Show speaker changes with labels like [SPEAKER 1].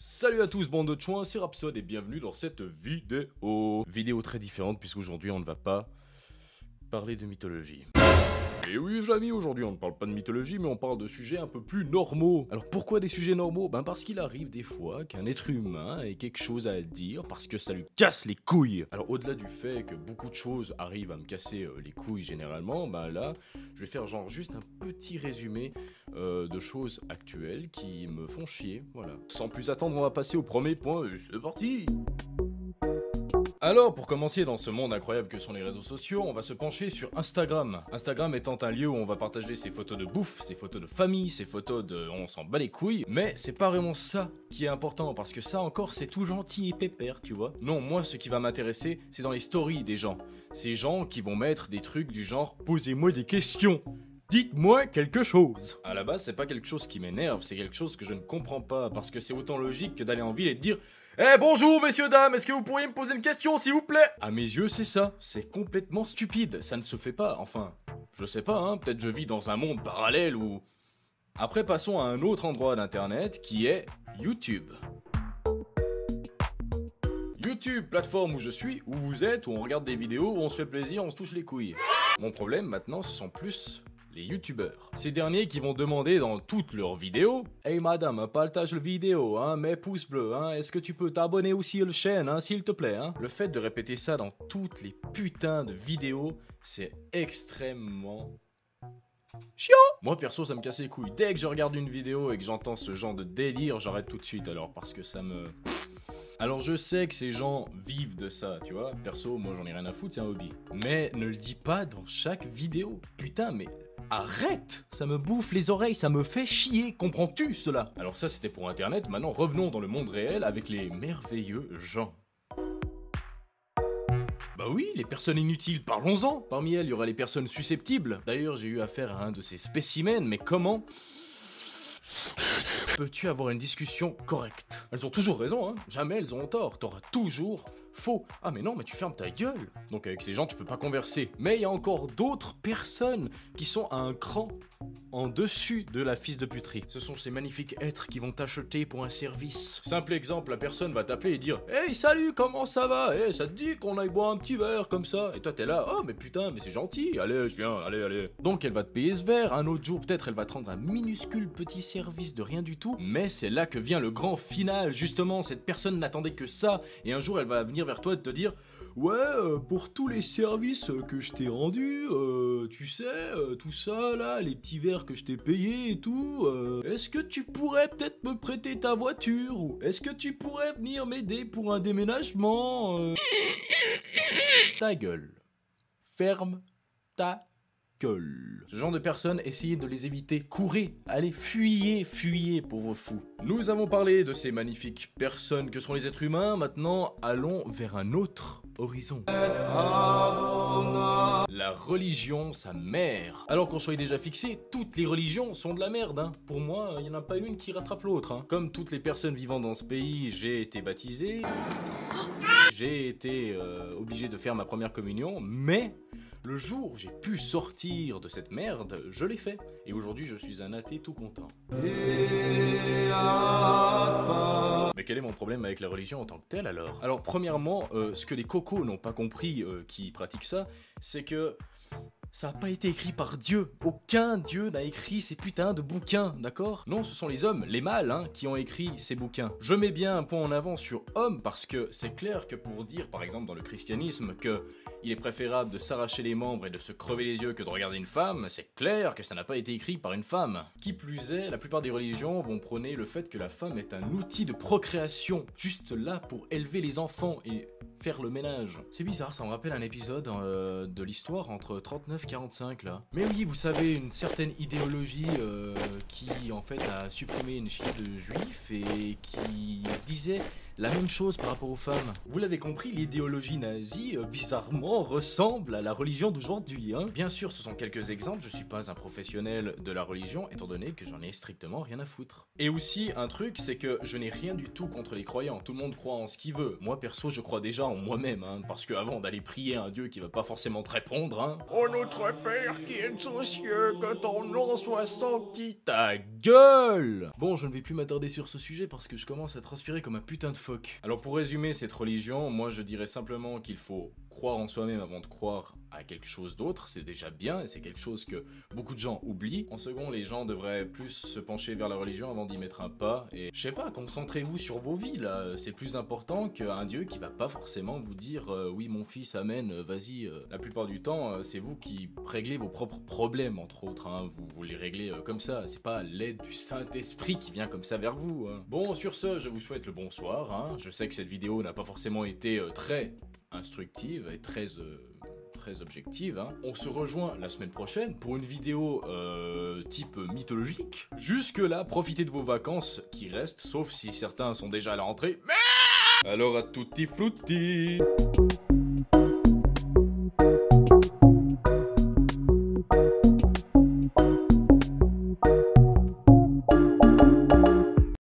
[SPEAKER 1] Salut à tous bande de chouins, c'est Rhapsode et bienvenue dans cette vidéo. Vidéo très différente puisqu'aujourd'hui on ne va pas parler de mythologie. Et oui les amis, aujourd'hui on ne parle pas de mythologie mais on parle de sujets un peu plus normaux. Alors pourquoi des sujets normaux? Ben parce qu'il arrive des fois qu'un être humain ait quelque chose à dire parce que ça lui casse les couilles. Alors au-delà du fait que beaucoup de choses arrivent à me casser les couilles généralement, ben là je vais faire genre juste un petit résumé de choses actuelles qui me font chier, voilà. Sans plus attendre, on va passer au premier point, et c'est parti! Alors, pour commencer dans ce monde incroyable que sont les réseaux sociaux, on va se pencher sur Instagram. Instagram étant un lieu où on va partager ses photos de bouffe, ses photos de famille, ses photos de... on s'en bat les couilles, mais c'est pas vraiment ça qui est important, parce que ça encore c'est tout gentil et pépère, tu vois. Non, moi ce qui va m'intéresser, c'est dans les stories des gens. Ces gens qui vont mettre des trucs du genre « Posez-moi des questions ». Dites-moi quelque chose. À la base, c'est pas quelque chose qui m'énerve, c'est quelque chose que je ne comprends pas, parce que c'est autant logique que d'aller en ville et de dire « Eh bonjour messieurs dames, est-ce que vous pourriez me poser une question s'il vous plaît ?» À mes yeux, c'est ça, c'est complètement stupide, ça ne se fait pas, enfin, je sais pas, hein, peut-être je vis dans un monde parallèle ou... Après, passons à un autre endroit d'internet qui est YouTube. YouTube, plateforme où je suis, où vous êtes, où on regarde des vidéos, où on se fait plaisir, on se touche les couilles. Mon problème maintenant, ce sont plus... les youtubeurs. Ces derniers qui vont demander dans toutes leurs vidéos « Hey madame, partage le vidéo, hein, mets pouce bleu, hein, est-ce que tu peux t'abonner aussi à la chaîne, hein, s'il te plaît, hein ?» Le fait de répéter ça dans toutes les putains de vidéos, c'est extrêmement... chiant. Moi perso ça me casse les couilles. Dès que je regarde une vidéo et que j'entends ce genre de délire, j'arrête tout de suite alors parce que ça me... Alors je sais que ces gens vivent de ça, tu vois. Perso, moi j'en ai rien à foutre, c'est un hobby. Mais ne le dis pas dans chaque vidéo. Putain, mais arrête! Ça me bouffe les oreilles, ça me fait chier, comprends-tu cela? Alors ça c'était pour internet, maintenant revenons dans le monde réel avec les merveilleux gens. Bah oui, les personnes inutiles, parlons-en! Parmi elles, il y aura les personnes susceptibles. D'ailleurs, j'ai eu affaire à un de ces spécimens, mais comment peux-tu avoir une discussion correcte? Elles ont toujours raison, hein. Jamais elles ont tort. T'auras toujours faux. Ah mais non, mais tu fermes ta gueule. Donc avec ces gens, tu peux pas converser. Mais il y a encore d'autres personnes qui sont à un cran en dessus de la fils de puterie. Ce sont ces magnifiques êtres qui vont t'acheter pour un service. Simple exemple, la personne va t'appeler et dire « Hey, salut, comment ça va? Hey, ça te dit qu'on aille boire un petit verre comme ça ?» Et toi, t'es là « Oh, mais putain, mais c'est gentil. Allez, je viens, allez, allez. » Donc elle va te payer ce verre. Un autre jour, peut-être, elle va te rendre un minuscule petit service de rien du tout. Mais c'est là que vient le grand final. Justement, cette personne n'attendait que ça. Et un jour, elle va venir vers toi et te dire « Ouais, pour tous les services que je t'ai rendus, tu sais, tout ça là, les petits verres que je t'ai payés et tout, est-ce que tu pourrais peut-être me prêter ta voiture? Ou est-ce que tu pourrais venir m'aider pour un déménagement? » Ta gueule. Ferme ta gueule. Ce genre de personnes, essayez de les éviter. Courez, allez, fuyez, fuyez, pauvres fous. Nous avons parlé de ces magnifiques personnes que sont les êtres humains, maintenant allons vers un autre horizon. La religion, sa mère. Alors qu'on soit déjà fixé, toutes les religions sont de la merde, hein. Pour moi, il n'y en a pas une qui rattrape l'autre, hein. Comme toutes les personnes vivant dans ce pays, j'ai été baptisé. J'ai été obligé de faire ma première communion, mais... le jour où j'ai pu sortir de cette merde, je l'ai fait. Et aujourd'hui, je suis un athée tout content. Mais quel est mon problème avec la religion en tant que telle alors? Alors premièrement, ce que les cocos n'ont pas compris qui pratiquent ça, c'est que... ça n'a pas été écrit par Dieu. Aucun Dieu n'a écrit ces putains de bouquins, d'accord? Non, ce sont les hommes, les mâles, hein, qui ont écrit ces bouquins. Je mets bien un point en avant sur homme parce que c'est clair que pour dire, par exemple dans le christianisme, que il est préférable de s'arracher les membres et de se crever les yeux que de regarder une femme, c'est clair que ça n'a pas été écrit par une femme. Qui plus est, la plupart des religions vont prôner le fait que la femme est un outil de procréation, juste là pour élever les enfants et faire le ménage. C'est bizarre, ça me rappelle un épisode de l'histoire entre 39 et 45 là. Mais oui, vous savez, une certaine idéologie qui en fait a supprimé une chier de juifs et qui disait la même chose par rapport aux femmes. Vous l'avez compris, l'idéologie nazie, bizarrement, ressemble à la religion d'aujourd'hui, hein. Bien sûr, ce sont quelques exemples, je suis pas un professionnel de la religion, étant donné que j'en ai strictement rien à foutre. Et aussi, un truc, c'est que je n'ai rien du tout contre les croyants, tout le monde croit en ce qu'il veut. Moi, perso, je crois déjà en moi-même, hein, parce que avant d'aller prier à un dieu qui va pas forcément te répondre, hein. Oh notre Père qui es aux cieux, que ton nom soit sanctifié. Ta gueule! Bon, je ne vais plus m'attarder sur ce sujet parce que je commence à transpirer comme un putain de phoque. Alors pour résumer cette religion, moi je dirais simplement qu'il faut croire en soi-même avant de croire à quelque chose d'autre, c'est déjà bien et c'est quelque chose que beaucoup de gens oublient. En second, les gens devraient plus se pencher vers la religion avant d'y mettre un pas et je sais pas, concentrez-vous sur vos vies là, c'est plus important qu'un dieu qui va pas forcément vous dire oui mon fils amen, vas-y. La plupart du temps, c'est vous qui réglez vos propres problèmes entre autres, hein. Vous les réglez comme ça, c'est pas l'aide du Saint-Esprit qui vient comme ça vers vous, hein. Bon, sur ce, je vous souhaite le bonsoir, hein. Je sais que cette vidéo n'a pas forcément été très instructive et très objective, hein. On se rejoint la semaine prochaine pour une vidéo type mythologique. Jusque là, profitez de vos vacances qui restent, sauf si certains sont déjà à la rentrée. Mais alors à tutti frutti.